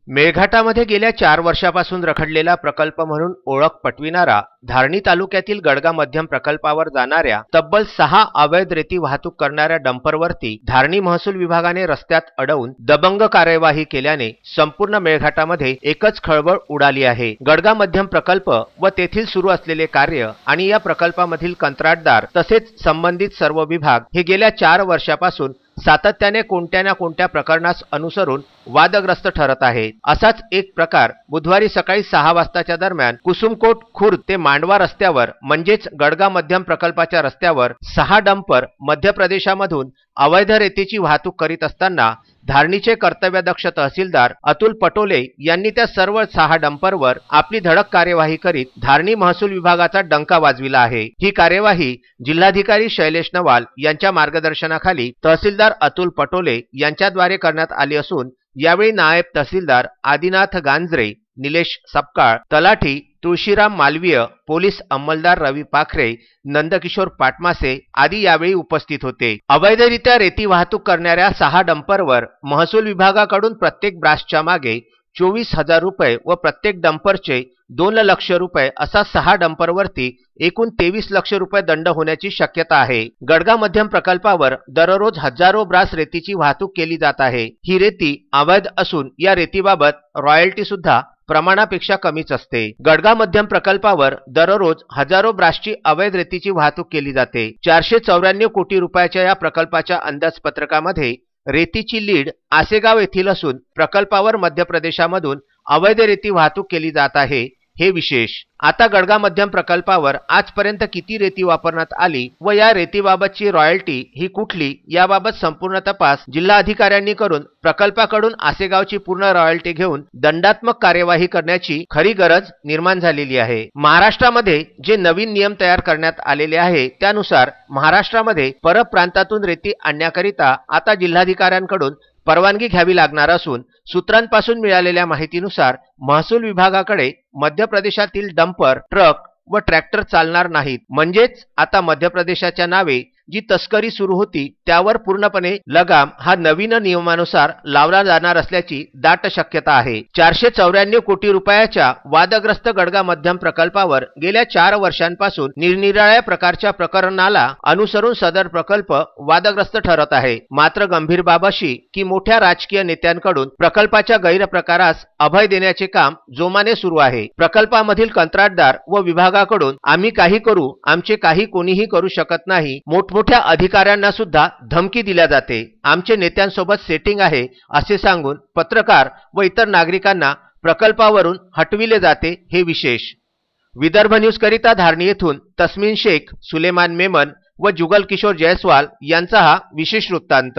मेळघाटामध्ये गेल्या 4 वर्षापासून रखडलेला प्रकल्प म्हणून ओळख पटविणारा धारणी तालुक्यातील गडगा मध्यम प्रकल्पावर जाणाऱ्या तब्बल 6 अवैध रेती वाहतूक करणाऱ्या डंपरवरती धारणी महसूल विभागाने रस्त्यात अडवून दबंग कार्यवाही केल्याने संपूर्ण मेळघाटामध्ये एकच खळबळ उडाली आहे। गडगा मध्यम प्रकल्प व तेथील सुरू असलेले कार्य आणि या प्रकल्पामधील कंत्राटदार तसेच संबंधित सर्व विभाग हे गेल्या 4 वर्षापासून सातत्याने कोणत्या ना कोणत्या प्रकरणास अनुसरून वादग्रस्त ठरत आहे। असाच एक प्रकार बुधवारी सकाळी 6 वाजताच्या दरम्यान कुसुमकोट खुर्द ते मांडवा रस्त्यावर म्हणजेच गडगा मध्यम प्रकल्पाच्या रस्त्यावर 6 डंपर मध्य प्रदेशामधून अवैध रेतीची वाहतूक करीत असताना धारणीचे कर्तव्यदक्ष तहसीलदार अतुल पटोले यांनी त्या सर्व 6 डंपरवर आपली धडक कार्यवाही करीत धारणी महसूल विभागाचा डंका वाजविला आहे। ही कार्यवाही जिल्हाधिकारी शैलेश नवाल यांच्या मार्गदर्शनाखाली तहसीलदार अतुल पटोले यांच्याद्वारे करण्यात आली असून यावेळी नायब तहसीलदार आदिनाथ गांजरे, निलेश सपकाळ, तलाठी तुळशीराम मालवीय, पोलीस अंमलदार रवी पाखरे, नंदकिशोर पाटमासे आदी यावेळी उपस्थित होते। अवैधरित्या रेती वाहतूक करणाऱ्या 6 डंपरवर महसूल विभागाकडून प्रत्येक ब्रासच्या मागे 24,000 रुपये व प्रत्येक डंपरचे 2 लाख रुपये असा 6 डंपरवरती एकूण 23 लाख रुपये दंड होण्याची शक्यता आहे। गडगा मध्यम प्रकल्पावर दररोज हजारो ब्रास रेतीची वाहतूक केली जात आहे। ही रेती अवैध असून या रेतीबाबत रॉयल्टी सुद्धा प्रमाणापेक्षा कमीच असते। गडगा मध्यम प्रकल्पावर दररोज हजारो ब्रासची अवैध रेतीची वाहतूक केली जाते। 494 कोटी रुपयाच्या या प्रकल्पाच्या अंदाजपत्रकामध्ये रेतीची लीड आसेगाव येथील असून प्रकल्पावर मध्य प्रदेशामधून अवैध रेती वाहतूक केली जात आहे हे विशेष। आता गडगा मध्यम प्रकल्पावर आजपर्यंत किती रेती वापरण्यात आली व या रेतीबाबतची रॉयल्टी ही कुठली याबाबत संपूर्ण तपास जिल्हा अधिकाऱ्यांनी करून प्रकल्पाकडून आसेगावची पूर्ण रॉयल्टी घेऊन दंडात्मक कार्यवाही करण्याची खरी गरज निर्माण झालेली आहे। महाराष्ट्रामध्ये जे नवीन नियम तयार करण्यात आलेले आहे त्यानुसार महाराष्ट्रामध्ये परप्रांतातून रेती आणण्याकरिता आता जिल्हाधिकाऱ्यांकडून परवानगी घ्यावी लागणार असून सूत्रांपासून मिळालेल्या माहितीनुसार महसूल विभागाकडे मध्य प्रदेशातील डंपर, ट्रक व ट्रॅक्टर चालणार नाहीत। म्हणजेच आता मध्य प्रदेशाच्या नावे जी तस्करी सुरू होती त्यावर पूर्णपणे लगाम हा नवीन नियमानुसार लावला जाणार असल्याची दाट शक्यता आहे। 494 कोटी रुपयाच्या वादग्रस्त गडगा मध्यम प्रकल्पावर गेल्या 4 वर्षांपासून निरनिराळ्या प्रकारच्या प्रकरणाला अनुसरून सदर प्रकल्प वादग्रस्त ठरत आहे। मात्र गंभीर बाब अशी की मोठ्या राजकीय नेत्यांकडून प्रकल्पाच्या गैरप्रकारास अभय देण्याचे काम जोमाने सुरू आहे। प्रकल्पामधील कंत्राटदार व विभागाकडून आम्ही काही करू, आमचे काही कोणीही करू शकत नाही, मोठमोठ्या अधिकाऱ्यांना सुद्धा धमकी दिल्या जाते। आमचे नेत्यांसोबत सेटिंग आहे असे सांगून पत्रकार व इतर नागरिकांना प्रकल्पावरून हटविले जाते हे विशेष। विदर्भ न्यूज करिता धारणी येथून तस्मीन शेख, सुलेमान मेमन व जुगल किशोर जयस्वाल यांचा हा विशेष वृत्तांत।